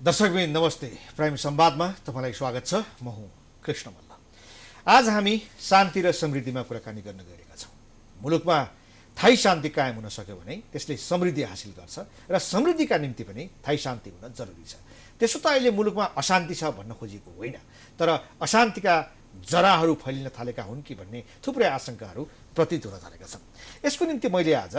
दर्शकबिन नमस्ते। प्राइम संवादमा तपाईलाई स्वागत छ। म हुँ कृष्ण मल्ल। आज हामी शान्ति र समृद्धिमा कुराकानी गर्न गएका छौँ। मुलुकमा थायी शान्ति कायम हुन सक्यो भने त्यसले समृद्धि हासिल गर्छ र समृद्धिका निम्ति पनि थायी शान्ति हुन जरुरी छ। त्यसो त अहिले मुलुकमा अशान्ति छ भन्न खोजिएको होइन, तर अशान्तिका जराहरू फैलिन थालेका हुन् कि भन्ने थुप्रै आशंकाहरू प्रतीत हुन थालेका छन्। यसको निम्ति मैले आज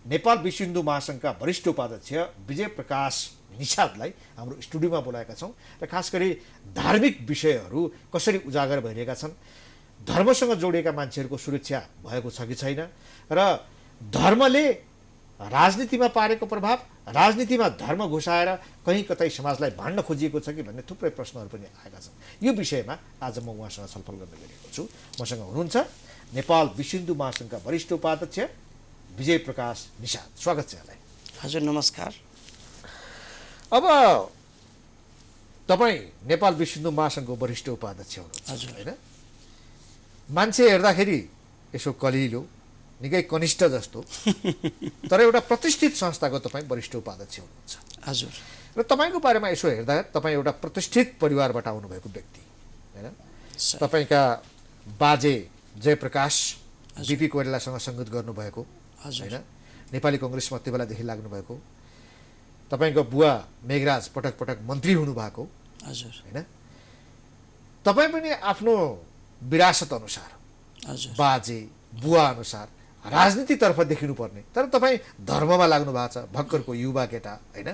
नेपाल विश्व हिन्दू महासङ्घका वरिष्ठ उपाध्यक्ष विजय प्रकाश निषादलाई हाम्रो स्टुडियोमा बोलाएका छौँ र खास गरी धार्मिक विषयहरू कसरी उजागर भइरहेका छन्, धर्मसँग जोडिएका मान्छेहरूको सुरक्षा भएको छ कि छैन र धर्मले राजनीतिमा पारेको प्रभाव, राजनीतिमा धर्म घुसाएर कहीँ कतै समाजलाई भाड्न खोजिएको छ कि भन्ने थुप्रै प्रश्नहरू पनि आएका छन्। यो विषयमा आज म उहाँसँग छलफल गर्न गइरहेको छु। मसँग हुनुहुन्छ नेपाल विश्व हिन्दू महासङ्घका वरिष्ठ उपाध्यक्ष विजय प्रकाश निषाद। स्वागत छ यहाँलाई। हजुर नमस्कार। अब तपाईँ नेपाल विश्व हिन्दू महासङ्घको वरिष्ठ उपाध्यक्ष हुनुहुन्छ होइन? मान्छे हेर्दाखेरि यसो कलिलो, निकै कनिष्ठ जस्तो, तर एउटा प्रतिष्ठित संस्थाको तपाईँ वरिष्ठ उपाध्यक्ष हुनुहुन्छ। हजुर। र तपाईँको बारेमा यसो हेर्दा तपाईँ एउटा प्रतिष्ठित परिवारबाट आउनुभएको व्यक्ति होइन? तपाईँका बाजे जयप्रकाश बिपी कोइरालासँग सङ्गत गर्नुभएको होइन? नेपाली कङ्ग्रेसमा त्यो बेलादेखि लाग्नुभएको। तपाईँको बुवा मेघराज पटक पटक मन्त्री हुनुभएको हजुर होइन? तपाईँ पनि आफ्नो विरासत अनुसार, बाजे बुवा अनुसार राजनीतितर्फ देखिनुपर्ने, तर तपाईँ धर्ममा लाग्नु भएको छ। भर्खरको युवा केटा होइन?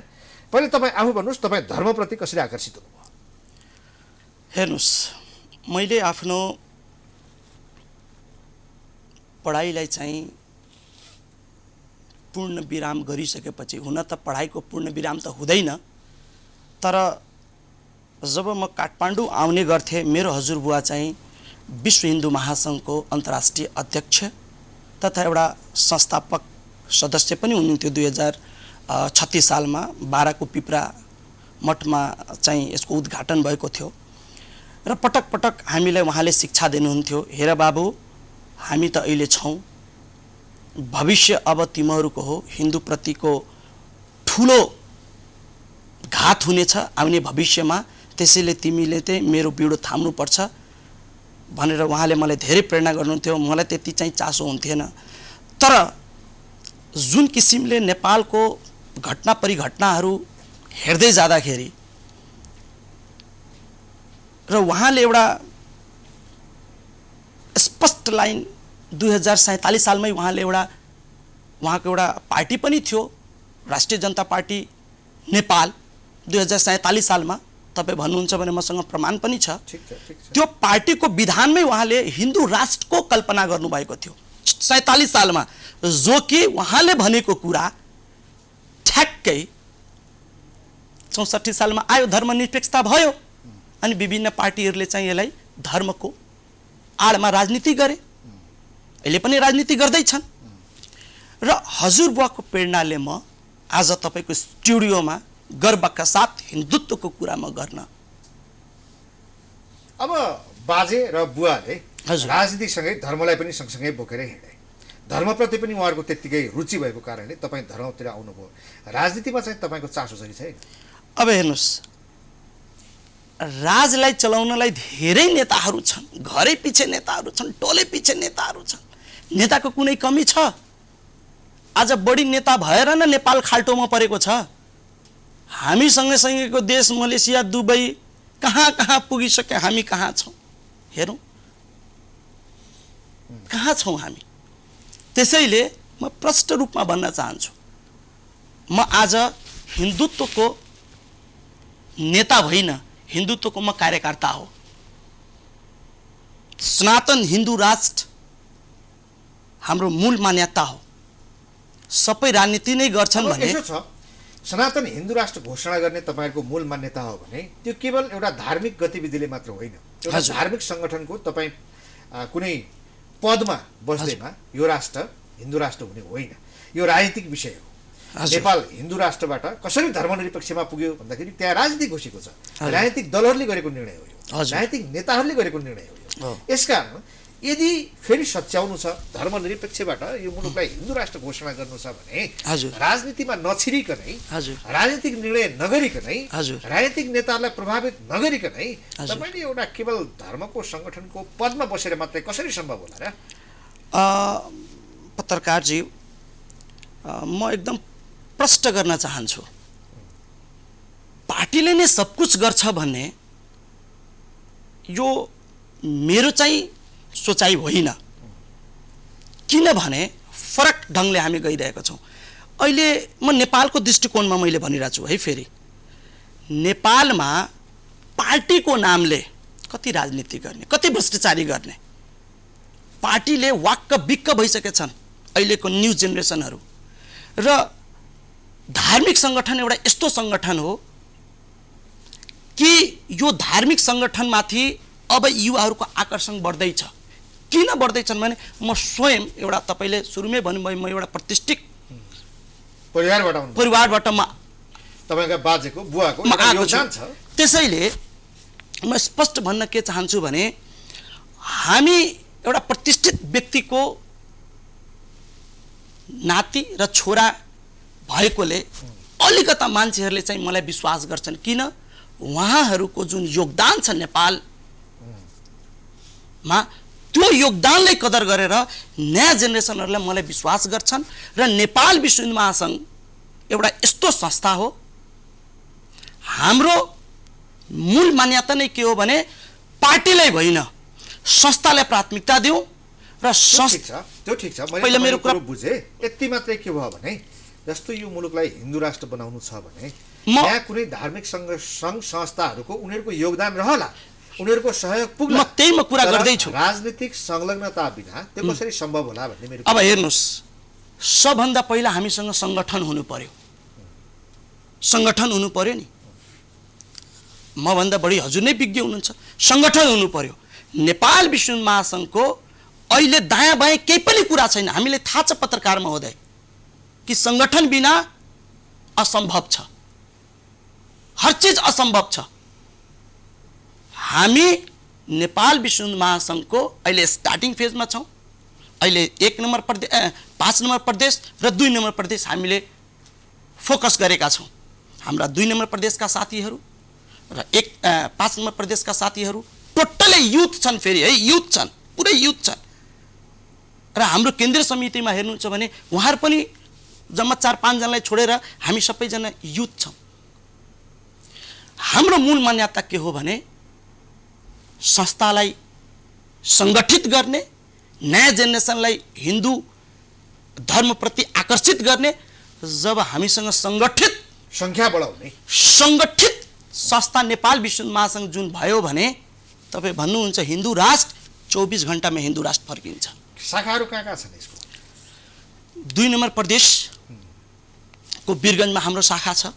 पहिले तपाईँ आफू भन्नुहोस्, तपाईँ धर्मप्रति कसरी आकर्षित हुनुभयो? हेर्नुहोस्, मैले आफ्नो पढाइलाई चाहिँ पूर्ण विराम गरिसकेपछि, हुन त पढाइको पूर्ण विराम त हुँदैन, तर जब म काठमाडौँ आउने गर्थेँ, मेरो हजुरबुवा चाहिँ विश्व हिन्दू महासङ्घको अन्तर्राष्ट्रिय अध्यक्ष तथा एउटा संस्थापक सदस्य पनि हुनुहुन्थ्यो। 2036 सालमा बाराको पिप्रा मठमा चाहिँ यसको उद्घाटन भएको थियो र पटक पटक हामीलाई उहाँले शिक्षा दिनुहुन्थ्यो, हेर बाबु, हामी त अहिले छौँ, भविष्य अब तिमीहरूको हो, हिन्दूप्रतिको ठुलो घात हुनेछ आउने भविष्यमा, त्यसैले तिमीले चाहिँ मेरो बिडो थाम्नुपर्छ भनेर उहाँले मलाई धेरै प्रेरणा गर्नुहुन्थ्यो। मलाई त्यति चाहिँ चासो हुन्थेन, तर जुन किसिमले नेपालको घटना परिघटनाहरू हेर्दै जाँदाखेरि र उहाँले एउटा स्पष्ट लाइन 2047 सालमै उहाँले उहाँको एउटा पार्टी पनि थियो, राष्ट्रिय जनता पार्टी नेपाल। 2047 सालमा तपाईँ भन्नुहुन्छ भने मसँग प्रमाण पनि छ। त्यो पार्टीको विधानमै उहाँले हिन्दू राष्ट्रको कल्पना गर्नुभएको थियो 47 सालमा, जो कि उहाँले भनेको कुरा ठ्याक्कै 64 सालमा आयो, धर्मनिरपेक्षता भयो अनि विभिन्न पार्टीहरूले चाहिँ यसलाई धर्मको आडमा राजनीति गरे, अहिले पनि राजनीति गर्दैछन्। र हजुरबुवाको प्रेरणाले म आज तपाईँको स्टुडियोमा गर्वका साथ हिन्दुत्वको कुरा म गर्न। अब बाजे र बुवाले राजनीतिसँगै धर्मलाई पनि सँगसँगै बोकेर हिँडे, धर्मप्रति पनि उहाँहरूको त्यत्तिकै रुचि भएको कारणले तपाईँ धर्मतिर आउनुभयो। राजनीतिमा चाहिँ तपाईँको चासो छ कि छैन? अब हेर्नुहोस्, राजलाई चलाउनलाई धेरै नेताहरू छन्, घरै पछि नेताहरू छन्, टोले पछि नेताहरू छन्, नेताको कुनै कमी छ? आज बढी नेता भएर न नेपाल खाल्टोमा परेको छ। हामी सँगसँगैको देश मलेसिया दुबई कहाँ कहाँ पुगिसके, हामी कहाँ छौँ हेरौँ, कहाँ छौँ हामी? त्यसैले म प्रष्ट रूपमा भन्न चाहन्छु, म आज हिन्दुत्वको नेता होइन, हिन्दुत्वको म कार्यकर्ता हो। सनातन हिन्दू राष्ट्र हाम्रो मूल मान्यता हो। सबै राजनीति नै गर्छन् भने सनातन हिन्दू राष्ट्र घोषणा गर्ने तपाईँहरूको मूल मान्यता हो भने त्यो केवल एउटा धार्मिक गतिविधिले मात्र होइन, एउटा धार्मिक सङ्गठनको तपाईँ कुनै पदमा बस्दैमा यो राष्ट्र हिन्दू राष्ट्र हुने होइन, यो राजनीतिक विषय हो। नेपाल हिन्दू राष्ट्रबाट कसरी धर्मनिरपेक्षमा पुग्यो भन्दाखेरि त्यहाँ राजनीति घोषिएको छ, राजनीतिक दलहरूले गरेको निर्णय हो, यो राजनीतिक नेताहरूले गरेको निर्णय हो। यसकारण यदि फेरि सच्याउनु छ धर्मनिरपेक्षबाट यो मुलुकलाई हिन्दू राष्ट्र घोषणा गर्नु छ भने हजुर राजनीतिमा नछिरिकनै हजुर राजनीतिक निर्णय नगरिकनै हजुर राजनीतिक नेताहरूलाई प्रभावित नगरिकनै हजुर। तपाईँले एउटा केवल धर्मको सङ्गठनको पदमा बसेर मात्रै कसरी सम्भव होला र? पत्रकारजी म एकदम प्रष्ट गर्न चाहन्छु, पार्टीले नै सब कुछ गर्छ भन्ने यो मेरो चाहिँ सोचाइ होइन। किनभने फरक ढङ्गले हामी गइरहेका छौँ। अहिले म नेपालको दृष्टिकोणमा मैले भनिरहेको छु है, फेरि नेपालमा पार्टीको नामले कति राजनीति गर्ने, कति भ्रष्टाचारी गर्ने, पार्टीले वाक्क बिक्क भइसकेछन् अहिलेको न्यू जेनेरेसनहरू। र धार्मिक सङ्गठन एउटा यस्तो सङ्गठन हो कि यो धार्मिक सङ्गठनमाथि अब युवाहरूको आकर्षण बढ्दैछ। किन बढ्दैछन् भने म स्वयं एउटा, तपाईँले सुरुमै भन्नुभयो, म एउटा प्रतिष्ठित परिवारबाट म तपाईँका बाजेको बुवाको आएको छु। योगदान छ। त्यसैले म स्पष्ट भन्न के चाहन्छु भने हामी एउटा प्रतिष्ठित व्यक्तिको नाति र छोरा भएकोले अलिकता मान्छेहरूले चाहिँ मलाई विश्वास गर्छन्। किन? उहाँहरूको जुन योगदान छ नेपालमा, त्यो योगदानलाई कदर गरेर नयाँ जेनेरेसनहरूलाई मलाई विश्वास गर्छन्। र नेपाल विश्व हिन्दू महासङ्घ एउटा यस्तो संस्था हो, हाम्रो मूल मान्यता नै के हो भने पार्टीलाई होइन संस्थालाई प्राथमिकता दिउँ। र त्यो ठिक छ, पहिला मेरो कुरा बुझेँ। यति मात्रै के भयो भने जस्तो यो मुलुकलाई हिन्दू राष्ट्र बनाउनु छ भने यहाँ कुनै धार्मिक सङ्घ संस्थाहरूको उनीहरूको योगदान रहला, उनीहरूको सहयोग पुग्ला। त्यही म कुरा गर्दैछु। राजनीतिक संलग्नता बिना त्यो कसरी सम्भव होला भन्ने मेरो। अब हेर्नुहोस्, सबभन्दा पहिला हामीसँग सङ्गठन हुनु पर्यो। सङ्गठन हुनु पर्यो नि, मभन्दा बढी हजुर नै विज्ञ हुनुहुन्छ। सङ्गठन हुनु पर्यो। नेपाल विश्व हिन्दू महासङ्घको अहिले दायाँ बायाँ केही पनि कुरा छैन। हामीलाई थाहा छ पत्रकार महोदय कि सङ्गठन बिना असम्भव छ, हर चिज असम्भव छ। हामी नेपाल विश्व हिन्दू महासङ्घको अहिले स्टार्टिङ फेजमा छौँ। अहिले 1 नम्बर प्रदेश, 5 नम्बर प्रदेश र 2 नम्बर प्रदेश हामीले फोकस गरेका छौँ। हाम्रा 2 नम्बर प्रदेशका साथीहरू र 5 नम्बर प्रदेशका साथीहरू टोटलै युथ छन्। फेरि है, युथ छन्, पुरै युथ छन्। र हाम्रो केन्द्रीय समितिमा हेर्नुहुन्छ भने उहाँहरू पनि जम्मा 4-5 जनालाई छोडेर हामी सबैजना युथ छौँ। हाम्रो मूल मान्यता के हो भने संस्थालाई सङ्गठित गर्ने, नयाँ जेनेरेसनलाई हिन्दू धर्मप्रति आकर्षित गर्ने। जब हामीसँग सङ्गठित सङ्ख्या बढाउने सङ्गठित संस्था नेपाल विश्व हिन्दू महासङ्घ जुन भयो भने तपाईँ भन्नुहुन्छ हिन्दू राष्ट्र 24 घण्टामा हिन्दू राष्ट्र फर्किन्छ। शाखाहरू कहाँ कहाँ छन् यसको? 2 नम्बर प्रदेशको वीरगञ्जमा हाम्रो शाखा छ।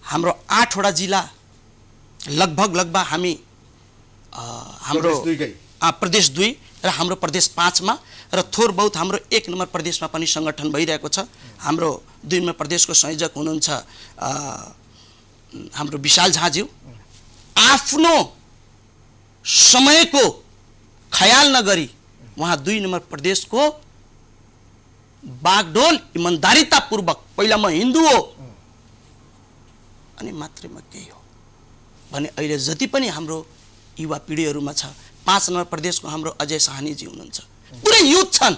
हाम्रो 8 वटा जिल्ला लगभग हामी हाम्रो प्रदेश 2 र हाम्रो प्रदेश 5 मा र थोर बहुत हाम्रो 1 नम्बर प्रदेशमा पनि सङ्गठन भइरहेको छ। हाम्रो 2 नम्बर प्रदेशको संयोजक हुनुहुन्छ हाम्रो विशाल झाज्यू। आफ्नो समयको ख्याल नगरी उहाँ 2 नम्बर प्रदेशको बागडोल इमान्दारितापूर्वक पहिला म हिन्दू हो अनि मात्रै म केही हो भने अहिले जति पनि हाम्रो युवा पिँढीहरूमा छ। 5 नम्बर प्रदेशको हाम्रो अजय साहनीजी हुनुहुन्छ, पुरै युथ छन्,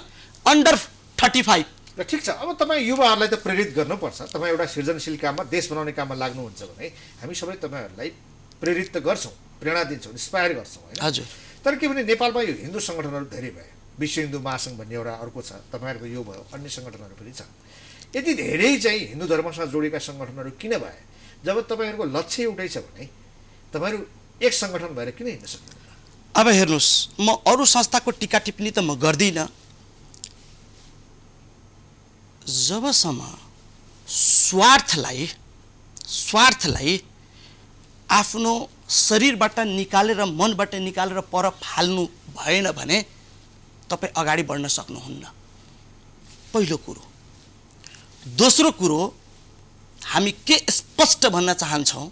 अन्डर 35। र ठिक छ, अब तपाईँ युवाहरूलाई त प्रेरित गर्नुपर्छ। तपाईँ एउटा सृजनशील काममा, देश बनाउने काममा लाग्नुहुन्छ भने हामी सबै तपाईँहरूलाई प्रेरित त गर्छौँ, प्रेरणा दिन्छौँ, इन्स्पायर गर्छौँ होइन? हजुर। तर के भने नेपालमा यो हिन्दू सङ्गठनहरू धेरै भए। विश्व हिन्दू महासङ्घ भन्ने एउटा अर्को छ, तपाईँहरूको यो भयो, अन्य सङ्गठनहरू पनि छन्। यति धेरै चाहिँ हिन्दू धर्मसँग जोडिएका सङ्गठनहरू किन भए? जब तपाईँहरूको लक्ष्य एउटै छ भने तपाईँहरू एक सङ्गठन भएर किन हिँड्न सक्नुहुन्छ? अब हेर्नुहोस्, म अरू संस्थाको टिका टिप्पणी त म गर्दिनँ। जबसम्म स्वार्थलाई आफ्नो शरीरबाट निकालेर, मनबाट निकालेर पर फाल्नु भएन भने तपाईँ अगाडि बढ्न सक्नुहुन्न, पहिलो कुरो। दोस्रो कुरो, हामी के स्पष्ट भन्न चाहन्छौँ,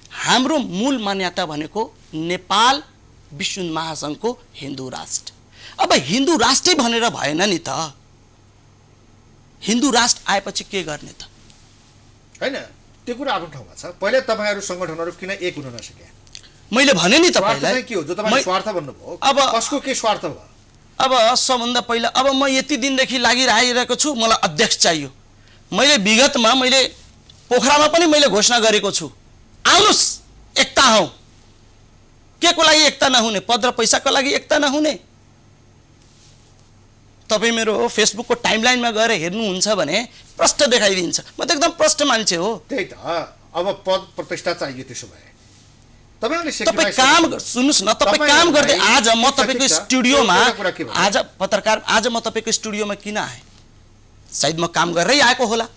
हाम्रो मूल मान्यता भनेको नेपाल विश्व हिन्दू महासङ्घको हिन्दू राष्ट्र। अब हिन्दू राष्ट्रै भनेर भएन नि त। हिन्दू राष्ट्र आएपछि के गर्ने त? हैन, त्यो कुरा आफ्नो ठाउँमा छ। पहिले तपाईहरु संगठनहरु किन एक हुन नसके? मैले भने नि स्वार्थ तपाईलाई चाहिँ के हो? जो तपाईले स्वार्थ भन्नुभयो, अब कसको के स्वार्थ भयो? अब सबभन्दा पहिला अब म यति दिनदेखि लागिरहेको छु, मलाई अध्यक्ष चाहियो। मैले विगतमा मैले पोखरामा पनि मैले घोषणा गरेको छु, आउनुस् एकता हौ। के को लागि एकता नहुने? पद र पैसाको लागि एकता नहुने? तपाईँ मेरो फेसबुकको टाइमलाइनमा गएर हेर्नुहुन्छ भने प्रष्ट देखाइदिन्छ। म त एकदम प्रष्ट मान्छे हो। त्यही त, अब पद प्रतिष्ठा चाहियो। त्यसो भए तपाईँ काम सुन्नुहोस् न, तपाईँ काम गर्दै आज म तपाईँको स्टुडियोमा आज म तपाईँको स्टुडियोमा किन आएँ? सायद म काम गरेरै आएको होला।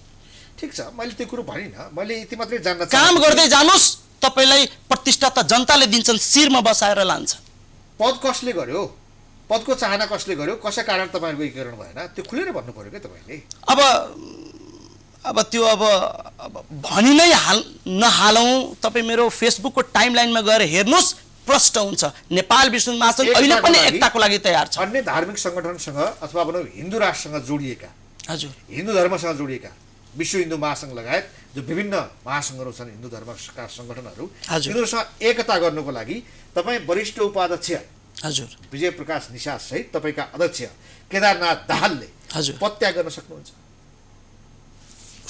ठिक छ, मैले त्यो कुरो भनिनँ, मैले यति मात्रै जान्न चाहन्छु। काम गर्दै जानुस्, तपाईँलाई प्रतिष्ठा त जनताले दिन्छन्, शिरमा बसाएर लान्छ। पद कसले गर्यो? पदको चाहना कसले गर्यो? कसै कारण तपाईँहरूको एकीकरण भएन? त्यो खुलेर भन्नु पर्यो क्या तपाईँले। अब त्यो अब भनि नै नहालौँ। तपाईँ मेरो फेसबुकको टाइमलाइनमा गएर हेर्नुहोस्, प्रष्ट हुन्छ। नेपाल विश्व महासङ्घ अहिले पनि एकताको लागि तयार छ। अन्य धार्मिक सङ्गठनसँग अथवा भनौँ हिन्दू राष्ट्रसँग जोडिएका, हजुर, हिन्दू धर्मसँग जोडिएका विश्व हिन्दू महासङ्घ लगायत जो विभिन्न महासङ्घहरू छन्, हिन्दू धर्मका सङ्गठनहरू, तिनीहरूसँग एकता गर्नुको लागि तपाईँ वरिष्ठ उपाध्यक्ष हजुर विजय प्रकाश निषाद सहित तपाईँका अध्यक्ष केदारनाथ दाहालले हजुर पत्याग गर्न सक्नुहुन्छ?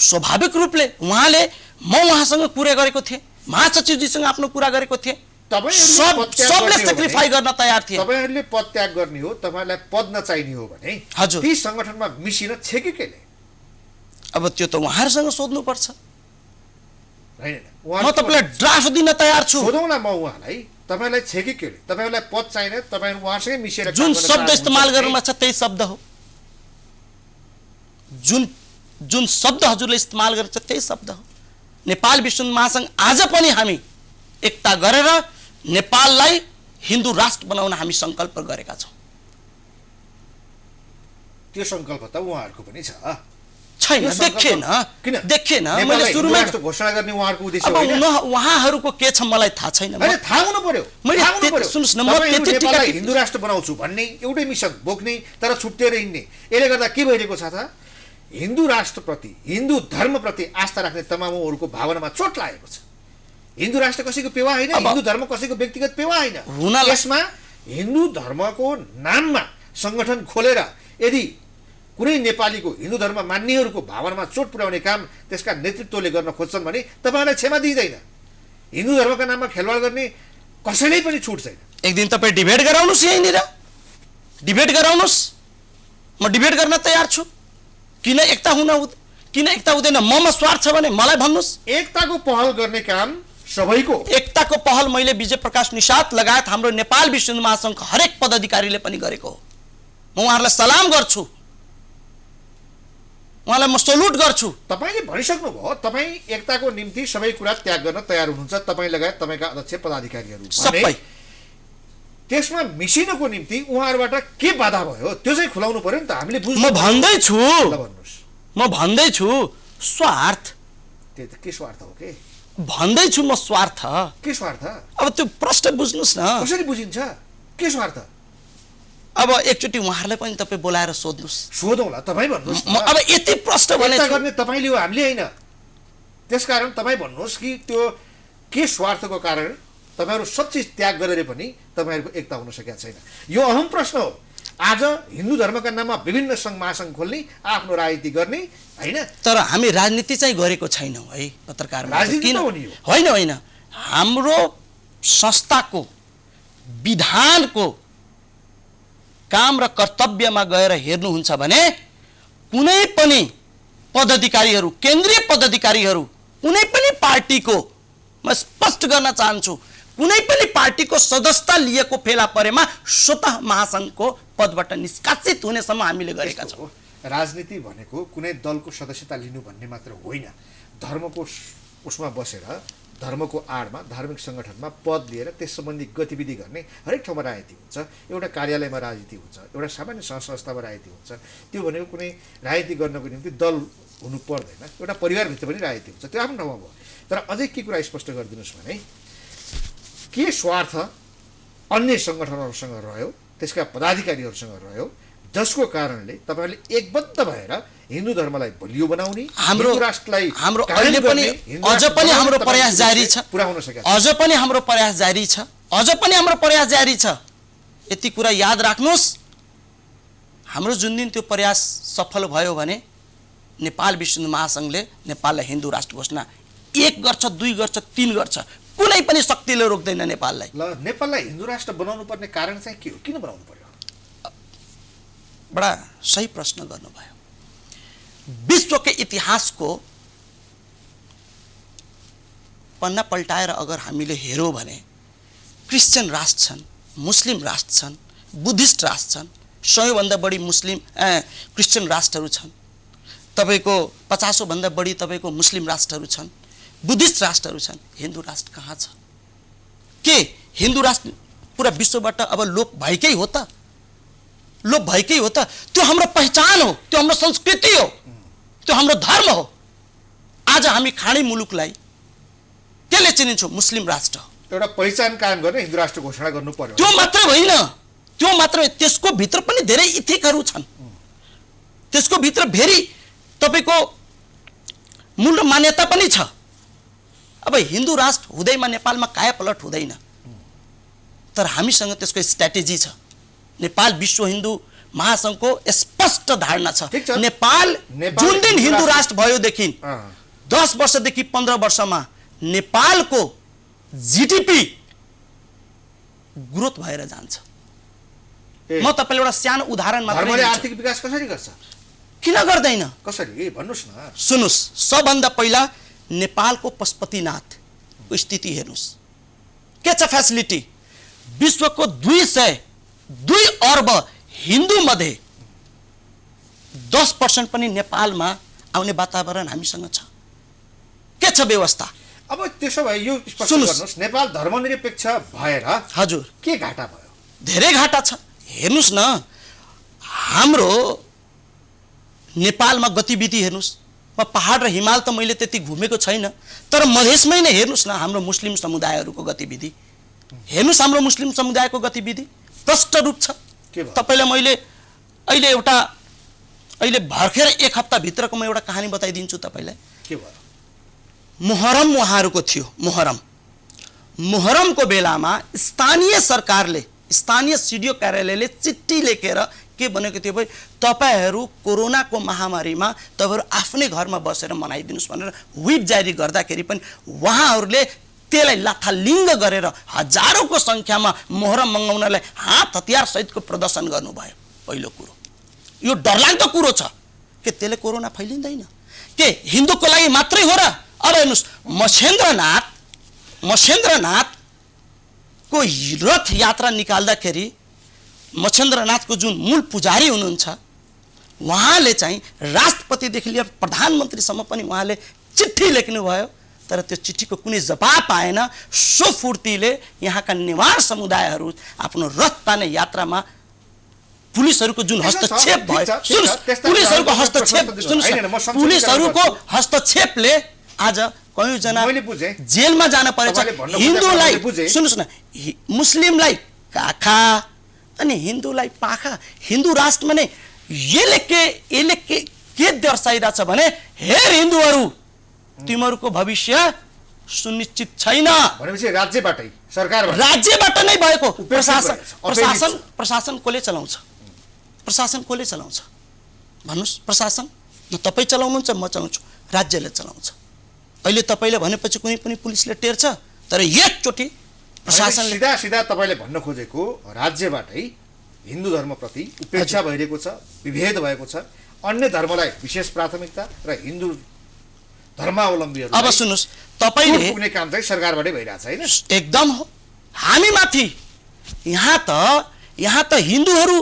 स्वाभाविक रूपले उहाँले, म उहाँसँग कुरा गरेको थिएँ, महासचिवजीसँग आफ्नो कुरा गरेको थिएँ, सबले सेक्रिफाई गर्न तयार थिए। तपाईहरूले पद त्याग गर्ने हो, तपाईँलाई पद नचाहिने हो भने हजुर ती सङ्गठनमा मिसिन छेक्यो केले? अब त्यो त उहाँहरूसँग सोध्नुपर्छ। होइन, म तपाईँलाई ड्राफ्ट दिन तयार छु। सोधौँला म उहाँलाई, तपाईँलाई छेक्यो केले? तपाईँहरूलाई पद चाहिने, तपाईँहरू उहाँसँगै मिसेर जुन शब्द इस्तेमाल गर्नुमा छ त्यही शब्द हो। जुन शब्द हजुरले इस्तेमाल गरेको छ त्यही शब्द हो। नेपाल विश्व महासङ्घ आज पनि हामी एकता गरेर नेपाललाई हिन्दू राष्ट्र बनाउन हामी सङ्कल्प गरेका छौँ। त्यो सङ्कल्प त उहाँहरूको पनि छ। छैन, देखेन। मैले सुरुमा घोषणा गर्ने उहाँहरूको उद्देश्य अब उहाँहरूको के छ मलाई थाहा छैन। थाहा हुनु पर्यो। सुन्नुहोस् न, म नेपाललाई हिन्दू राष्ट्र बनाउँछु भन्ने एउटै मिसन बोक्ने तर छुट्टिएर हिँड्ने, यसले गर्दा के भइरहेको छ त? हिन्दू राष्ट्रप्रति, हिन्दू धर्मप्रति आस्था राख्ने तमामहरूको भावनामा चोट लागेको छ। हिन्दू राष्ट्र कसैको पेवा होइन, हिन्दू धर्म कसैको व्यक्तिगत पेवा होइन। यसमा हिन्दू धर्मको नाममा सङ्गठन खोलेर यदि कुनै नेपालीको हिन्दू धर्म मान्नेहरूको भावनामा चोट पुर्याउने काम त्यसका नेतृत्वले गर्न खोज्छन् भने तपाईँलाई क्षमा दिइँदैन। हिन्दू धर्मका नाममा खेलवाड गर्ने कसैलाई पनि छुट छैन। एक दिन तपाईँ डिबेट गराउनुहोस्, यहीँनिर डिबेट गराउनुहोस्, म डिबेट गर्न तयार छु। किन एकता हुँदैन? ममा स्वार्थ छ भने मलाई भन्नुहोस्। एकताको पहल गर्ने काम सबैको। एकताको पहल मैले विजय प्रकाश निषाद लगायत हाम्रो नेपाल विश्व महासङ्घको हरेक पदाधिकारीले पनि गरेको हो। म उहाँहरूलाई सलाम गर्छु, उहाँलाई म सल्युट गर्छु। तपाईँले भनिसक्नुभयो, तपाईँ एकताको निम्ति सबै कुरा त्याग गर्न तयार हुनुहुन्छ, तपाईँ लगायत तपाईँका अध्यक्ष पदाधिकारीहरू सबै। त्यसमा मिसिनको निम्ति उहाँहरूबाट के बाधा भयो त्यो चाहिँ खुलाउनु पर्यो नि त, हामीले बुझ्नु। म भन्दैछु स्वार्थ। त्यो त के स्वार्थ हो के? भन्दैछु म स्वार्थ। के स्वार्थ? अब त्यो प्रश्न बुझ्नुहोस् न, कसरी बुझिन्छ? के स्वार्थ? अब एकचोटि उहाँहरूलाई पनि तपाईँ बोलाएर सोध्नुहोस्। सोधौँला, तपाईँ भन्नुहोस्। अब यति प्रश्न गर्ने तपाईँले हो, हामीले होइन। त्यसकारण तपाईँ भन्नुहोस् कि त्यो के स्वार्थको कारण तपाईँहरू सब चिज त्याग गरेर पनि तपाईँहरूको एकता हुन सकेका छैन। यो अहम प्रश्न हो। आज हिन्दू धर्मका नाममा विभिन्न सङ्घ महासङ्घ खोल्ने, आफ्नो राजनीति गर्ने होइन। तर हामी राजनीति चाहिँ गरेको छैनौँ है पत्रकार। होइन, हाम्रो संस्थाको विधानको काम र कर्तव्यमा गएर हेर्नुहुन्छ भने कुनै पनि पदाधिकारीहरू, केन्द्रीय पदाधिकारीहरू कुनै पनि पार्टीको, म स्पष्ट गर्न चाहन्छु, कुनै पनि पार्टीको सदस्यता लिएको फेला परेमा स्वतः महासङ्घको पदबाट निष्कासित हुनेसम्म हामीले गरेका छौँ। राजनीति भनेको कुनै दलको सदस्यता लिनु भन्ने मात्र होइन। धर्मको उसमा बसेर, धर्मको आडमा, धार्मिक सङ्गठनमा पद लिएर त्यस सम्बन्धी गतिविधि गर्ने हरेक ठाउँमा राजनीति हुन्छ। एउटा कार्यालयमा राजनीति हुन्छ, एउटा सामान्य संस्थामा राजनीति हुन्छ। त्यो भनेको कुनै राजनीति गर्नको निम्ति दल हुनु पर्दैन, एउटा परिवारभित्र पनि राजनीति हुन्छ। त्यो आफ्नो ठाउँमा भयो। तर अझै के कुरा स्पष्ट गरिदिनुहोस् भने के स्वार्थ अन्य सङ्गठनहरूसँग रह्यो त्यसका पदाधिकारीहरूसँग रह्यो, जसको कारणले तपाईँहरूले एकबद्ध भएर हिन्दू धर्मलाई बलियो बनाउने, हाम्रो हिन्दू राष्ट्रलाई हाम्रो कायम अहिले पनि गर्ने, हिन्दू अझ राष्ट्र पनि बनाउने हाम्रो तपाईँले प्रयास जारी छ, पुरा हुन सकेको अझ पनि हाम्रो प्रयास जारी छ, अझ पनि हाम्रो प्रयास जारी छ। यति कुरा याद राख्नुहोस्, हाम्रो जुन दिन त्यो प्रयास सफल भयो भने नेपाल विश्व हिन्दू महासङ्घले नेपाललाई हिन्दू राष्ट्र घोषणा 1 गर्छ, 2 गर्छ, 3 गर्छ, कुनै पनि शक्तिले रोक्दैन नेपाललाई। ल नेपाललाई हिन्दू राष्ट्र बनाउनु पर्ने कारण चाहिँ के हो, किन बनाउनु पर्यो? बडा सही प्रश्न गर्नुभयो। विश्वको इतिहासको पन्ना पल्टाएर अगर हामीले हेरौँ भने क्रिस्चियन राष्ट्र छन्, मुस्लिम राष्ट्र छन्, बुद्धिस्ट राष्ट्र छन्, 100 बढी मुस्लिम क्रिस्चियन राष्ट्रहरू छन्, तपाईँको 50 बढी तपाईँको मुस्लिम राष्ट्रहरू छन्, बुद्धिस्ट राष्ट्रहरू छन्। हिन्दू राष्ट्र कहाँ छ? के हिन्दू राष्ट्र पुरा विश्वबाट अब लोप भएकै हो त? लोप भएकै हो त? त्यो हाम्रो पहिचान हो, त्यो हाम्रो संस्कृति हो, त्यो हाम्रो धर्म हो। आज हामी खाडी मुलुकलाई त्यसले चिनिन्छौँ मुस्लिम राष्ट्र। एउटा पहिचान कायम गर्ने हिन्दू राष्ट्र घोषणा गर्नु पर्यो। त्यो मात्र होइन, त्यो मात्र त्यसको भित्र पनि धेरै इथिकहरू छन्। त्यसको भित्र फेरि तपाईँको मूल मान्यता पनि छ। अब हिन्दू राष्ट्र हुँदैमा नेपालमा कायापलट हुँदैन, तर हामीसँग त्यसको स्ट्र्याटेजी छ। नेपाल विश्व हिन्दू महासङ्घको स्पष्ट धारणा छ। नेपाल जुन दिन हिन्दू राष्ट्र भयोदेखि 10 वर्षदेखि 15 वर्षमा नेपालको जीडीपी ग्रोथ भएर जान्छ। म तपाईँलाई एउटा सानो उदाहरण मात्र धर्मले आर्थिक विकास कसरी गर्छ? किन गर्दैन? कसरी भन्नुहोस् न। सुन्नुहोस्, सबभन्दा पहिला नेपालको पशुपतिनाथको स्थिति हेर्नुहोस्, के छ फेसिलिटी? विश्वको 202 अर्ब हिन्दू मध्ये 10% पनि नेपालमा आउने वातावरण हामीसँग छ। के छ व्यवस्था? अब त्यसो भए यो स्पष्ट गर्नुहोस्, नेपाल धर्मनिरपेक्ष भएर हजुर के घाटा भयो? धेरै घाटा छ। हेर्नुहोस् न, हाम्रो नेपालमा गतिविधि हेर्नुहोस्। म पहाड र हिमाल त मैले त्यति घुमेको छैन, तर मधेसमै नै हेर्नुहोस् न हाम्रो मुस्लिम समुदायहरूको गतिविधि हेर्नुहोस्। हाम्रो मुस्लिम समुदायको गतिविधि प्रष्ट रूप छ। तपाईँलाई मैले अहिले भर्खेर 1 हप्ताभित्रको म एउटा कहानी बताइदिन्छु तपाईँलाई। के भयो? मुहर्रम उहाँहरूको थियो। मुहर्रमको बेलामा स्थानीय सरकारले, स्थानीय सिडिओ कार्यालयले चिठी लेखेर के भनेको थियो भाइ, तपाईहरू कोरोनाको महामारीमा तपाईहरू आफ्नै घरमा बसेर मनाइदिनुस् भनेर व्हिप जारी गर्दाखेरि पनि उहाँहरूले त्यसलाई लाथालिङ्ग गरेर हजारौंको संख्यामा मोहरम मगाउनलाई हात हतियार सहितको प्रदर्शन गर्नुभयो। पहिलो कुरो यो डरलाग्दो कुरो छ कि त्यसले कोरोना फैलिँदैन के हिन्दूको लागि मात्रै हो र? अब हेर्नुस्, मछेन्द्रनाथको रथ यात्रा निकाल्दाखेरि मछेन्द्रनाथको जुन मूल पुजारी हुनुहुन्छ उहाँले चाहिँ राष्ट्रपतिदेखि लिएर प्रधानमन्त्रीसम्म पनि उहाँले चिठी लेख्नुभयो, तर त्यो चिठीको कुनै जवाब पाएन। सो फुर्तीले यहाँका नेवार समुदायहरू आफ्नो रथ तान्ने यात्रामा पुलिसहरूको जुन हस्तक्षेप भयो, पुलिसहरूको हस्तक्षेपले आज कयौंजना जेलमा जान परेछ। हिन्दूलाई सुन्नुस् न, मुस्लिमलाई काखा अनि हिन्दूलाई पाखा। हिन्दू राष्ट्र माने यसले के दर्शाइरहेछ भने, हे हिन्दूहरू तिमीहरूको भविष्य सुनिश्चित छैन। भनेपछि राज्यबाटै, सरकारबाट, राज्यबाट नै भएको। प्रशासन कसले चलाउँछ? प्रशासन कसले चलाउँछ भन्नुस्? प्रशासन न तपाईँ चलाउनुहुन्छ म चलाउँछु, राज्यले चलाउँछ। अहिले तपाईँले भनेपछि कुनै पनि पुलिसले टेर्छ, तर एकचोटि प्रशासनले सिधा तपाईँले भन्न खोजेको राज्यबाटै हिन्दू धर्मप्रति उपेक्षा भइरहेको छ, विभेद भएको छ, अन्य धर्मलाई विशेष प्राथमिकता र हिन्दू धर्मावलम्बीहरू। अब सुन्नुस्, तपाईँले कुनै काम चाहिँ सरकारबाटै भइरहेछ हैन? एकदम हो। हामी माथि यहाँ त हिन्दूहरू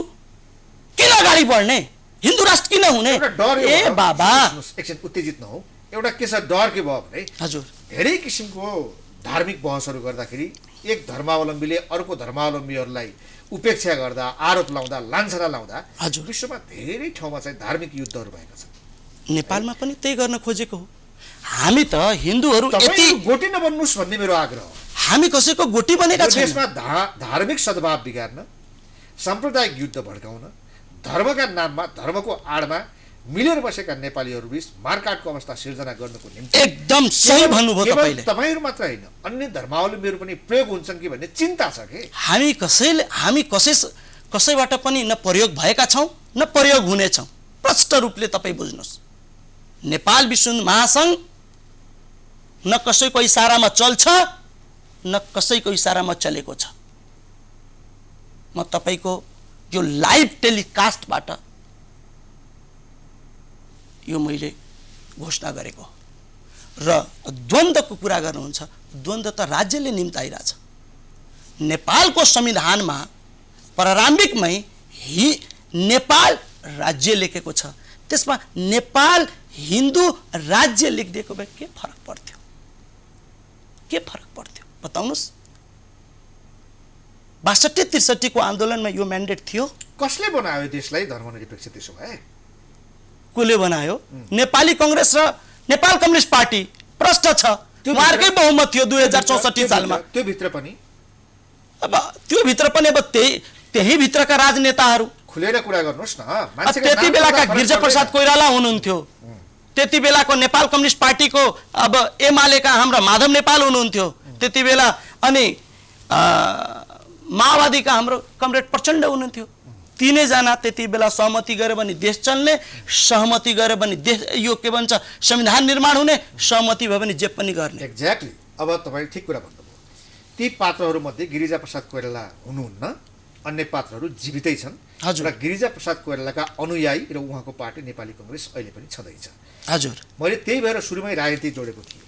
किन अगाडि बढ्ने, हिन्दू राष्ट्र किन हुने? ए बाबा एकछिन उत्तेजित नहौ। एउटा के छ, डर के भयो भने हजुर धेरै किसिमको धार्मिक बहसहरू गर्दाखेरि एक धर्मावलम्बीले अर्को धर्मावलम्बीहरूलाई उपेक्षा गर्दा, आरोप लाउँदा, लान्छना लाउँदा हजुर विश्वमा धेरै ठाउँमा चाहिँ धार्मिक युद्धहरू भएका छन्। नेपालमा पनि त्यही गर्न खोजेको हो। हामी त हिन्दूहरू यति गोटी नबन्नुस् भन्ने मेरो आग्रह हो। हामी कसैको गोटी बनेका छैनौँ। देशमा धार्मिक सद्भाव बिगार्न, साम्प्रदायिक युद्ध भड्काउन, धर्मका नाममा, धर्मको आडमा मिलेर बसेका नेपालीहरू बीच मारकाटको अवस्था सिर्जना गर्नको निम्ति एकदम सही भन्नुभयो तपाईँले। तपाईँहरू मात्र होइन, अन्य धर्मावलम्बीहरू पनि प्रयोग हुन्छन् कि भन्ने चिन्ता छ कि हामी कसैबाट पनि न प्रयोग भएका छौँ न प्रयोग हुनेछौँ। प्रष्ट रूपले तपाईँ बुझ्नुहोस्, नेपाल विश्व हिन्दू महासङ्घ न कसैको इसारामा चल्छ न कसैको इसारामा चलेको छ। म तपाईँको यो लाइभ टेलिकास्टबाट यो मैले घोषणा गरेको र द्वन्द्वको कुरा गर्नुहुन्छ, द्वन्द्व त राज्यले निम्ताइरहेछ। नेपालको संविधानमा प्रारम्भिकमै नेपाल राज्य लेखेको छ, त्यसमा नेपाल हिन्दू राज्य लेखिदिएको भए के फरक पर्थ्यो? के फरक पर्थ्यो बताउनुहोस्? 62-63 को आन्दोलनमा यो म्यान्डेट थियो। कसले बनायो देशलाई धर्मनिरपेक्ष? त्यसो भए कसले बनायो? नेपाली कांग्रेस र नेपाल कम्युनिस्ट पार्टी। प्रष्ट छ, उहाँहरूकै बहुमत थियो 2064 सालमा। त्यो भित्र पनि अब त्यही भित्रका राजनेताहरू खुलेर कुरा गर्नुहोस् न। त्यति बेलाका गिरिजा प्रसाद कोइराला हुनुहुन्थ्यो, त्यति बेलाको नेपाल कम्युनिस्ट पार्टीको अब एमालेका हाम्रा माधव नेपाल हुनुहुन्थ्यो त्यति बेला, अनि माओवादीका हाम्रो कमरेड प्रचण्ड हुनुहुन्थ्यो। तीनैजना त्यति बेला सहमति गरे भने देश चल्ने, सहमति गरे भने देश यो के भन्छ संविधान निर्माण हुने, सहमति भयो भने जे पनि गर्ने। एक्ज्याक्टली। अब तपाईले ठिक कुरा भन्नुभयो। ती पात्रहरू मध्ये गिरिजा प्रसाद कोइराला हुनुहुन्न, अन्य पात्रहरू जीवितै छन् र गिरिजा प्रसाद कोइरालाका अनुयायी र उहाँको पार्टी नेपाली कांग्रेस अहिले पनि छँदैछ। हजुर, मैले त्यही भएर सुरुमै राजनीति जोडेको थिएँ।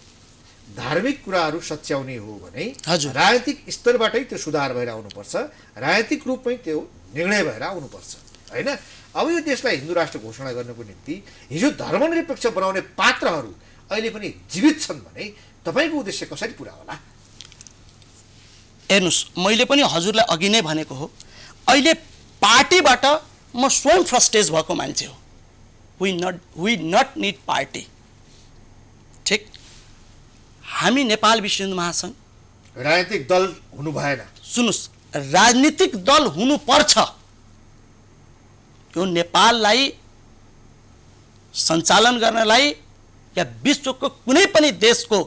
धार्मिक कुराहरू सच्याउने हो भने राजनीतिक स्तरबाटै त्यो सुधार भएर आउनुपर्छ, राजनीतिक रूपमै त्यो निर्णय भएर आउनुपर्छ, होइन? अब यो देशलाई हिन्दू राष्ट्र घोषणा गर्नको निम्ति हिजो धर्मनिरपेक्ष बनाउने पात्रहरू अहिले पनि जीवित छन् भने तपाईँको उद्देश्य कसरी पुरा होला? हेर्नुहोस्, मैले पनि हजुरलाई अघि नै भनेको हो, अहिले पार्टीबाट म स्वयं फ्रस्ट्रेट भएको मान्छे हो। We not need party. ठिक, हामी नेपाल विश्व हिन्दू महासङ्घ राजनीतिक दल हुनु भएन। सुन्नुहोस्, राजनीतिक दल हुनुपर्छ। यो नेपाललाई सञ्चालन गर्नलाई या विश्वको कुनै पनि देशको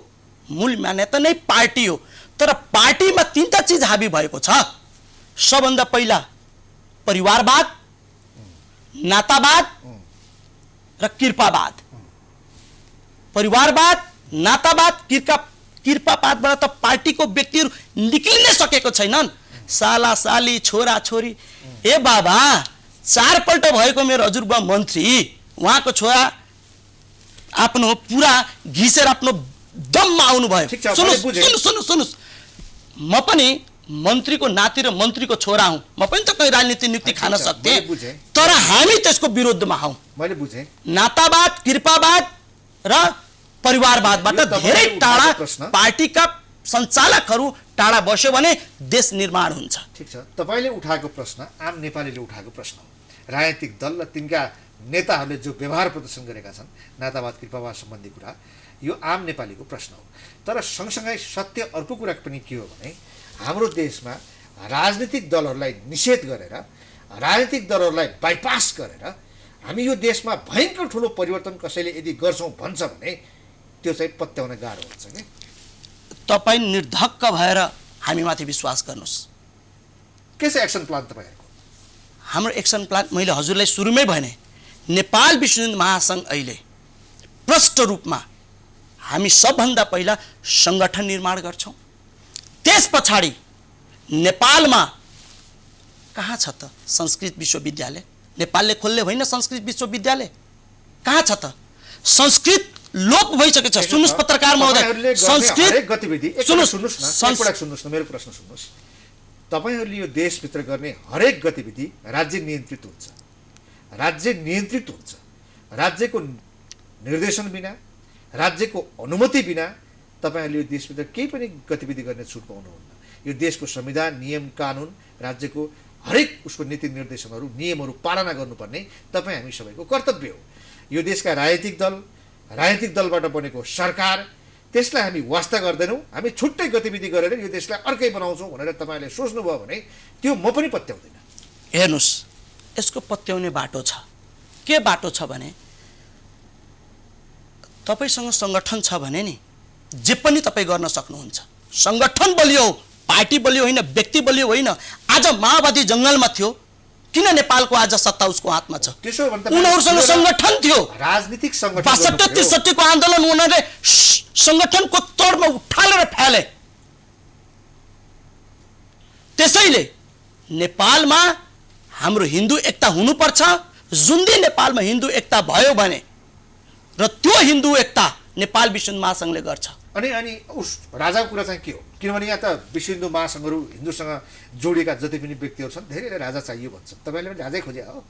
मूल मान्यता नै पार्टी हो। तर पार्टीमा तीनटा चिज हाबी भएको छ। सबभन्दा पहिला परिवारवाद, नातावाद र कृपावाद। परिवारवाद, नातावाद, कृपावादबाट त पार्टीको व्यक्तिहरू निक्लिनै सकेको छैनन्। साला साली, छोरा छोरी, ए बाबा 4 पल्ट भएको मेरो हजुरबा मन्त्री, उहाँको छोरा आफ्नो पुरा घिसेर आफ्नो दममा आउनु भयो। सुन्नुहोस्, म पनि मन्त्रीको नाति र मन्त्रीको छोरा हुँ, म पनि त कहीँ राजनीति नियुक्ति खान सक्थेँ, तर हामी त्यसको विरोधमा हौँ। मैले बुझेँ। नातावाद, कृपावाद र परिवारवादबाट धेरै टाढा पार्टीका सञ्चालकहरू टाढा बस्यो भने देश निर्माण हुन्छ। ठिक छ, तपाईँले उठाएको प्रश्न आम नेपालीले उठाएको प्रश्न हो। राजनीतिक दल र तिनका नेताहरूले जो व्यवहार प्रदर्शन गरेका छन् नातावाद कृपावाद सम्बन्धी कुरा, यो आम नेपालीको प्रश्न हो। तर सँगसँगै सत्य अर्को कुरा पनि के हो भने हाम्रो देशमा राजनीतिक दलहरूलाई निषेध गरेर, राजनीतिक दलहरूलाई बाइपास गरेर हामी यो देशमा भयङ्कर ठुलो परिवर्तन कसैले यदि गर्छौँ भन्छ भने त्यो चाहिँ पत्याउन गाह्रो हुन्छ कि। तपाईँ निर्धक्क भएर हामीमाथि विश्वास गर्नुहोस्। के छ एक्सन प्लान तपाईँहरूको? हाम्रो एक्सन प्लान मैले हजुरलाई सुरुमै भने, नेपाल विश्व हिन्दू महासङ्घ अहिले प्रष्ट रूपमा हामी सबभन्दा पहिला सङ्गठन निर्माण गर्छौँ। त्यस पछाडि नेपालमा कहाँ छ त संस्कृत विश्वविद्यालय? नेपालले खोल्ने होइन संस्कृत विश्वविद्यालय, कहाँ छ त? संस्कृत लोप भइसकेको छ। सुन्नुहोस् पत्रकार महोदय, संस्कृत गतिविधि सुन्नुहोस् न, मेरो प्रश्न सुन्नुहोस्। तपाईँहरूले यो देशभित्र गर्ने हरेक गतिविधि राज्य नियन्त्रित हुन्छ, राज्य नियन्त्रित हुन्छ। राज्यको निर्देशन बिना, राज्यको अनुमति बिना तपाईँहरूले यो देशभित्र केही पनि गतिविधि गर्ने छुट पाउनुहुन्न। यो देशको संविधान, नियम कानुन, राज्यको हरेक उसको नीति निर्देशनहरू, नियमहरू पालना गर्नुपर्ने तपाईँ हामी सबैको कर्तव्य हो। यो देशका राजनीतिक दलबाट बनेको सरकार, त्यसलाई हामी वास्ता गर्दैनौँ। हामी छुट्टै गतिविधि गरेर यो देशलाई अर्कै बनाउँछौँ भनेर तपाईँहरूले सोच्नुभयो भने त्यो म पनि पत्याउँदैन। हेर्नुस्, यसको पत्याउने बाटो छ। के बाटो छ भने तपाईसँग सङ्गठन छ भने नि जे पनि तपाईँ गर्न सक्नुहुन्छ। सङ्गठन बलियो, पार्टी बलियो होइन, व्यक्ति बलियो होइन। आज माओवादी जङ्गलमा थियो, किन नेपालको आज सत्ता उसको हातमा छ? उनीहरूसँग सङ्गठन थियो, राजनीतिक सङ्गठन। 62-63 को आन्दोलन उनीहरूले सङ्गठनको तोडमा उठालेर फ्याले। त्यसैले नेपालमा हाम्रो हिन्दू एकता हुनुपर्छ। जुन दिन नेपालमा हिन्दू एकता भयो भने र त्यो हिन्दू एकता नेपाल विश्व हिन्दू महासङ्घले गर्छ। अनि उस राजाको कुरा चाहिँ के हो? किनभने यहाँ त विश्व हिन्दू महासङ्घहरू हिन्दूसँग जोडिएका जति पनि व्यक्तिहरू छन् धेरैले राजा चाहियो भन्छन्। तपाईँले पनि राजै खोजे हो,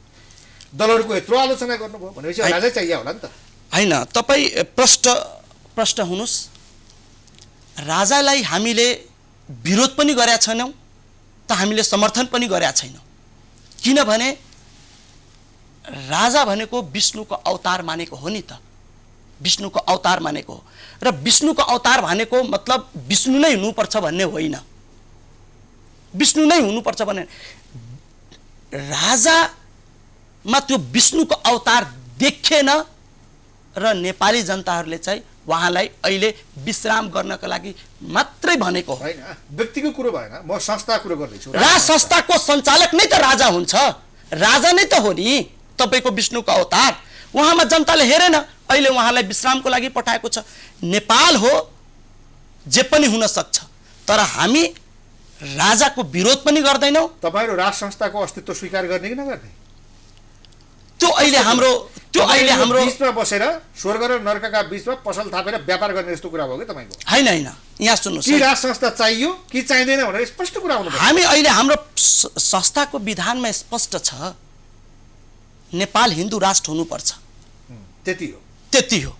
दलहरूको यत्रो आलोचना गर्नुभयो भनेपछि राजै चाहियो होला नि त। होइन, तपाईँ प्रष्ट हुनुहोस्। राजालाई हामीले विरोध पनि गरेका छैनौँ त हामीले समर्थन पनि गरेका छैनौँ। किनभने राजा भनेको विष्णुको अवतार मानेको हो नि त, विष्णुको अवतार मानेको हो। र विष्णुको अवतार भनेको मतलब विष्णु नै हुनुपर्छ भन्ने होइन। विष्णु नै हुनुपर्छ भन्ने, राजामा त्यो विष्णुको अवतार देखिएन र नेपाली जनताहरूले चाहिँ उहाँलाई अहिले विश्राम गर्नको लागि मात्रै भनेको हो। होइन, व्यक्तिको कुरो भएन, म संस्था कुरो गर्दैछु। राज संस्थाको सञ्चालक नै त राजा हुन्छ, राजा नै त हो नि तपाईँको विष्णुको अवतार। उहाँमा जनताले हेरेन, अहिले उहाँलाई विश्रामको लागि पठाएको छ। नेपाल हो, जे पनि हुन सक्छ, तर हामी राजाको विरोध पनि गर्दैनौँ। तपाईँहरू राज संस्थाको अस्तित्व स्वीकार गर्ने कि नगर्ने? त्यो अहिले हाम्रो बीचमा बसेर स्वर्ग र नर्कका बीचमा पसल थापेर व्यापार गर्ने जस्तो कुरा भयो कि तपाईँको? होइन होइन, यहाँ सुन्नुहोस्, कि राज संस्था चाहियो कि चाहिँदैन भनेर स्पष्ट कुरा आउनु। हामी अहिले हाम्रो संस्थाको विधानमा स्पष्ट छ, नेपाल हिन्दू राष्ट्र हुनुपर्छ, त्यति हो। त्यति हो।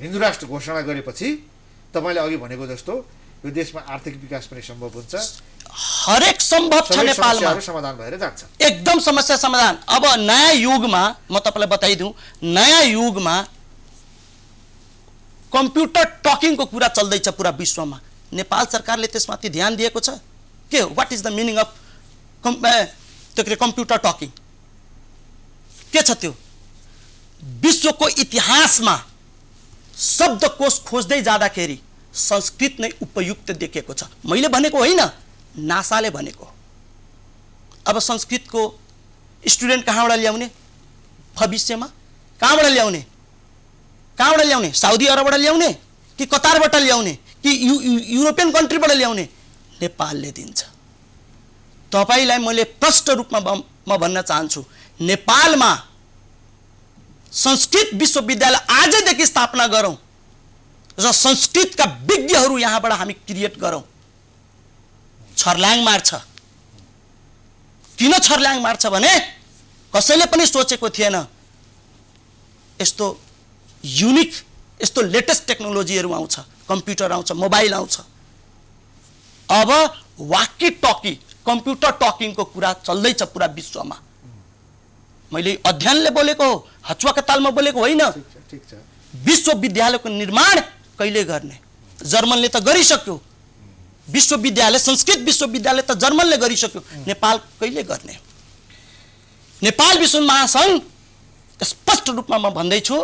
हिन्दू राष्ट्र घोषणा गरेपछि तपाईँले अघि भनेको जस्तो यो देशमा आर्थिक विकास पनि सम्भव हुन्छ, हरेक सम्भव छ नेपालमा, समाधान भएर जान्छ, एकदम समस्या समाधान। अब नयाँ युगमा म तपाईँलाई बताइदिउँ, नयाँ युगमा कम्प्युटर टकिङको कुरा चल्दैछ पुरा विश्वमा। नेपाल सरकारले त्यसमाथि ध्यान दिएको छ। के हो, what is the meaning of computer talking? के छ त्यो? विश्वको इतिहासमा शब्दकोश खोज्दै जाँदाखेरि संस्कृत नै उपयुक्त देखिएको छ। मैले भनेको होइन, नासाले भनेको। अब संस्कृतको स्टुडेन्ट कहाँबाट ल्याउने भविष्यमा? कहाँबाट ल्याउने? कहाँबाट ल्याउने? साउदी अरबबाट ल्याउने कि कतारबाट ल्याउने कि युरोपियन कन्ट्रीबाट ल्याउने? नेपालले दिन्छ। तपाईँलाई मैले प्रष्ट रूपमा म भन्न चाहन्छु, नेपालमा संस्कृत विश्वविद्यालय आजदेखि स्थापना गरौँ र संस्कृतका विज्ञहरू यहाँबाट हामी क्रिएट गरौँ। छर्ल्याङ मार्छ। किन छर्ल्याङ मार्छ भने कसैले पनि सोचेको थिएन यस्तो युनिक, यस्तो लेटेस्ट टेक्नोलोजीहरू आउँछ, कम्प्युटर आउँछ, मोबाइल आउँछ। अब वाकी टकी कम्प्युटर टकिङको कुरा चल्दैछ पुरा विश्वमा। मैले अध्ययनले बोलेको हो, हचुवाका तालमा बोलेको होइन। विश्वविद्यालयको निर्माण कहिले गर्ने? जर्मनले त गरिसक्यो विश्वविद्यालय, संस्कृत विश्वविद्यालय त जर्मनले गरिसक्यो, नेपाल कहिले गर्ने? नेपाल विश्व महासङ्घ स्पष्ट रूपमा म भन्दैछु,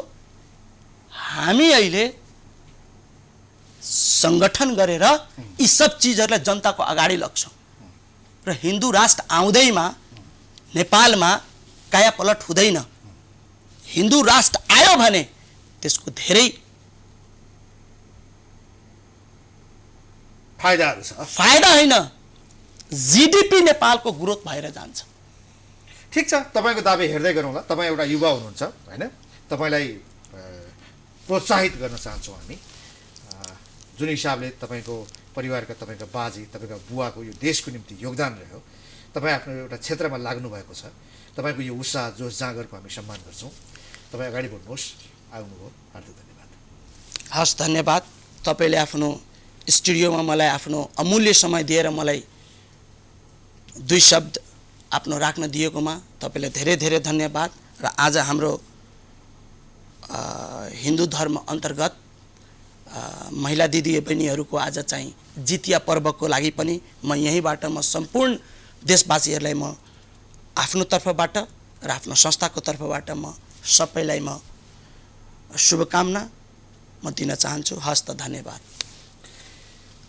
हामी अहिले सङ्गठन गरेर यी सब चिजहरूलाई जनताको अगाडि लग्छौँ र हिन्दू राष्ट्र आउँदैमा नेपालमा कायापलट हुँदैन। हिन्दू राष्ट्र आयो भने त्यसको धेरै फाइदाहरू छ। फाइदा होइन, जीडीपी नेपालको ग्रोथ भएर जान्छ। ठिक छ, तपाईँको दाबी हेर्दै गरौँला। तपाईँ एउटा युवा हुनुहुन्छ होइन, तपाईँलाई प्रोत्साहित गर्न चाहन्छौँ हामी। जुन हिसाबले तपाईँको परिवारका, तपाईँका बाजे, तपाईँका बुवाको यो देशको निम्ति योगदान रह्यो, तपाईँ आफ्नो एउटा क्षेत्रमा लाग्नु भएको छ, तपाईँको यो उत्साह जोस जाँगरको हामी सम्मान गर्छौँ। तपाईँ अगाडि बढ्नुहोस्, आउनुभयो, हार्दिक धन्यवाद। हस्, धन्यवाद। तपाईँले आफ्नो स्टुडियोमा मलाई आफ्नो अमूल्य समय दिएर मलाई दुई शब्द आफ्नो राख्न दिएकोमा तपाईँलाई धेरै धेरै धन्यवाद। र आज हाम्रो हिन्दू धर्म अन्तर्गत महिला दिदी बहिनीहरूको आज चाहिँ जितिया पर्वको लागि पनि म यहीँबाट म सम्पूर्ण देशवासीहरूलाई म आफ्नो तर्फबाट र आफ्नो संस्थाको तर्फबाट म सबैलाई म शुभकामना म दिन चाहन्छु। हस्त धन्यवाद।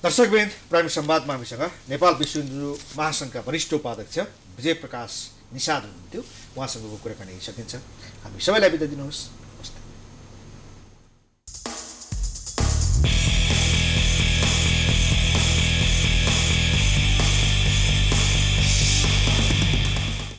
दर्शकवृन्द, प्राइम संवादमा हामीसँग नेपाल विश्व हिन्दू महासङ्घका वरिष्ठ उपाध्यक्ष विजय प्रकाश निषाद हुनुहुन्थ्यो। उहाँसँगको कुराकानी सकिन्छ। हामी सबैलाई बिदा दिनुहोस्।